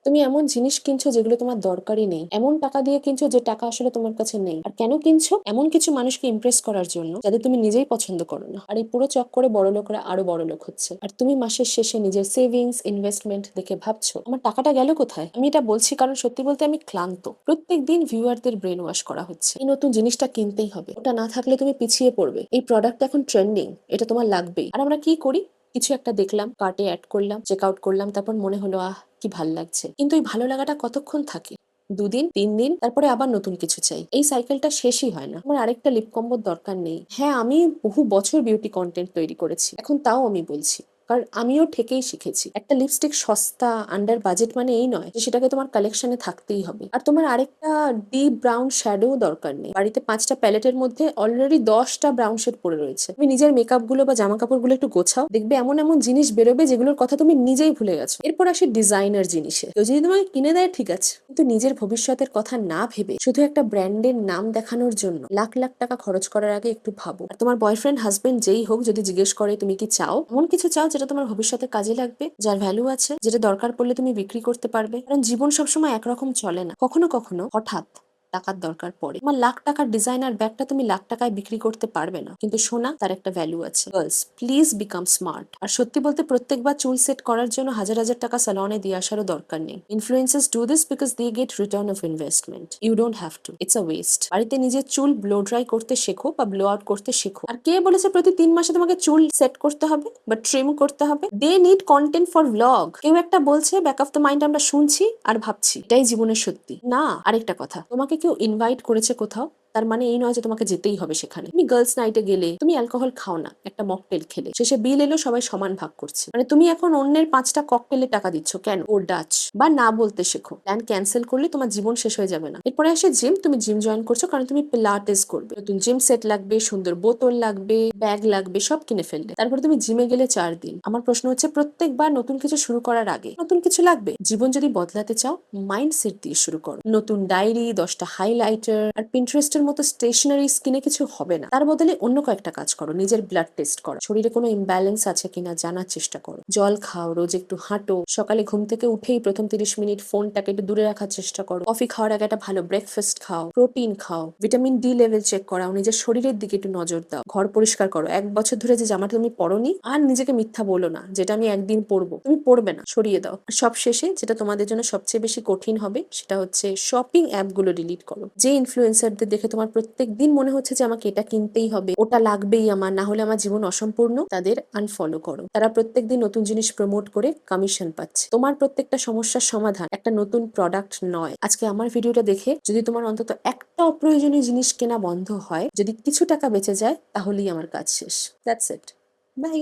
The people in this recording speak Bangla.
তুমি এমন জিনিস কিনছো যেগুলো তোমার দরকারই নেই, এমন টাকা দিয়ে কিনছো যে টাকা আসলে তোমার কাছে নেই। আর কেন কিনছো? এমন কিছু মানুষকে ইমপ্রেস করার জন্য যাদের তুমি নিজেই পছন্দ করো না। আর এই পুরো চক্করে বড় লোকরা আরো বড় লোক হচ্ছে, আর তুমি মাসের শেষে নিজের সেভিংস ইনভেস্টমেন্ট দেখে ভাবছো আমার টাকাটা গেল কোথায়। আমি এটা বলছি কারণ সত্যি বলতে আমি ক্লান্ত। প্রত্যেকদিন ভিউয়ারদের ব্রেন ওয়াশ করা হচ্ছে, এই নতুন জিনিসটা কিনতেই হবে, ওটা না থাকলে তুমি পিছিয়ে পড়বে, এই প্রোডাক্ট এখন ট্রেন্ডিং, এটা তোমার লাগবেই। আর আমরা কি করি? কিছু একটা দেখলাম, কার্টে অ্যাড করলাম, চেক আউট করলাম, তারপর মনে হলো কি ভাল লাগছে। কিন্তু এই ভালো লাগাটা কতক্ষণ থাকে? 2 দিন 3 দিন, তারপরে আবার নতুন কিছু চাই। এই সাইকেলটা শেষই হয় না। আমার আরেকটা লিপ কম্বোর দরকার নেই। হ্যাঁ, আমি বহু বছর বিউটি কন্টেন্ট তৈরি করেছি, এখন তাও আমি বলছি, কারণ আমিও ঠেকেই শিখেছি। একটা লিপস্টিক সস্তা আন্ডার বাজেট মানে এই নয় যে সেটাকে তোমার কালেকশনে থাকতেই হবে। আর তোমার আরেকটা ডিপ ব্রাউন শ্যাডো দরকার নেই। বাড়িতে 5টা প্যালেটের মধ্যে অলরেডি 10টা ব্রাউন শেড পড়ে রয়েছে। তুমি নিজের মেকআপ গুলো বা জামা কাপড় গুলো একটু গোছাও, দেখবে এমন এমন জিনিস বেরোবে যেগুলোর কথা তুমি নিজেই ভুলে গেছো। এরপর আসে ডিজাইনার জিনিসে। কেউ যদি তোমাকে কিনে দেয় ঠিক আছে, কিন্তু নিজের ভবিষ্যতের কথা না ভেবে শুধু একটা ব্র্যান্ডের নাম দেখানোর জন্য লাখ লাখ টাকা খরচ করার আগে একটু ভাবো। আর তোমার বয়ফ্রেন্ড হাজবেন্ড যেই হোক যদি জিজ্ঞেস করে তুমি কি চাও, এমন কিছু চাও যেটা তোমার ভবিষ্যতে কাজে লাগবে, যার ভ্যালু আছে, যেটা দরকার পড়লে তুমি বিক্রি করতে পারবে। কারণ জীবন সবসময় একরকম চলে না, কখনো কখনো হঠাৎ টাকার দরকার পড়ে। তোমার লাখ টাকার ডিজাইনার ব্যাগটা তুমি লাখ টাকায় বিক্রি করতে পারবে না, কিন্তু সোনা তার একটা ভ্যালু আছে। Girls, please become smart. আর সত্যি বলতে প্রত্যেকবার চুল সেট করার জন্য হাজার হাজার টাকা সালনে দিয়ে আসারও দরকার নেই। Influencers do this because they get return of investment. You don't have to, it's a waste. বাড়িতে নিজের চুল ব্লো ড্রাই করতে শেখো বা ব্লো আউট করতে শেখো। আর কে বলেছে প্রতি 3 মাসে তোমাকে চুল সেট করতে হবে বা ট্রিম করতে হবে? They need content for blog. কেউ একটা বলছে, ব্যাক অফ দ্য মাইন্ড আমরা শুনছি আর ভাবছি এটাই জীবনের সত্যি না। আরেকটা কথা, তোমাকে কেউ ইনভাইট করেছে কোথাও, তার মানে এই নয় যে তোমাকে যেতেই হবে সেখানে। তুমি গার্লস নাইটে গেলে তুমি অ্যালকোহল খাও না, একটা মকটেল খেলে শেষে বিল এলো, সবাই সমান ভাগ করছে। মানে তুমি এখন অন্যের 5টা ককটেলে টাকা দিচ্ছ কেন? ও ডাচ। বা না বলতে শেখো। প্ল্যান ক্যান্সেল করলে তোমার জীবন শেষ হয়ে যাবে না। এরপরে আসে জিম। তুমি জিম জয়েন করছো কারণ তুমি পিলাটেস করবে, নতুন জিম সেট লাগবে, সুন্দর বোতল লাগবে, ব্যাগ লাগবে, সব কিনে ফেললে। তারপরে তুমি জিমে গেলে 4 দিন। আমার প্রশ্ন হচ্ছে, প্রত্যেকবার নতুন কিছু শুরু করার আগে নতুন কিছু লাগবে? জীবন যদি বদলাতে চাও, মাইন্ডসেট দিয়ে শুরু করো। নতুন ডায়েরি, 10টা হাইলাইটার আর পিন্টারেস্টের মতো স্টেশনারি কিনে কিছু হবে না। তার বদলে অন্য কয়েকটা কাজ করো। নিজের ব্লাড টেস্ট করো, শরীরে কোনো ইমব্যালেন্স আছে কিনা জানার চেষ্টা করো, জল খাও, রোজ একটু হাঁটো, সকালে ঘুম থেকে উঠেই প্রথম 30 মিনিট ফোনটাকে একটু দূরে রাখার চেষ্টা করো, কফি খাওয়ার আগে একটা ভালো ব্রেকফাস্ট খাও, প্রোটিন খাও, ভিটামিন ডি লেভেল চেক করাও, নিজের শরীরের দিকে একটু নজর দাও, ঘর পরিষ্কার করো। 1 বছর ধরে যে জামাটা তুমি পরোনি, আর নিজেকে মিথ্যা বলো না যেটা আমি একদিন পরবো। তুমি পরবে না, সরিয়ে দাও। আর সব শেষে যেটা তোমাদের জন্য সবচেয়ে বেশি কঠিন হবে, সেটা হচ্ছে শপিং অ্যাপগুলো ডিলিট করো। যে ইনফ্লুয়েন্সারদের দেখে তোমার প্রত্যেক দিন মনে হচ্ছে যে আমাকে এটা কিনতেই হবে, ওটা লাগবেই আমার, না হলে আমার জীবন অসম্পূর্ণ, তাদের আনফলো করো। তারা প্রত্যেকদিন নতুন জিনিস প্রমোট করে কমিশন পাচ্ছে। তোমার প্রত্যেকটা সমস্যার সমাধান একটা নতুন প্রোডাক্ট নয়। আজকে আমার ভিডিওটা দেখে যদি তোমার অন্তত একটা অপ্রয়োজনীয় জিনিস কেনা বন্ধ হয়, যদি কিছু টাকা বেঁচে যায়, তাহলেই আমার কাজ শেষ। That's it. বাই।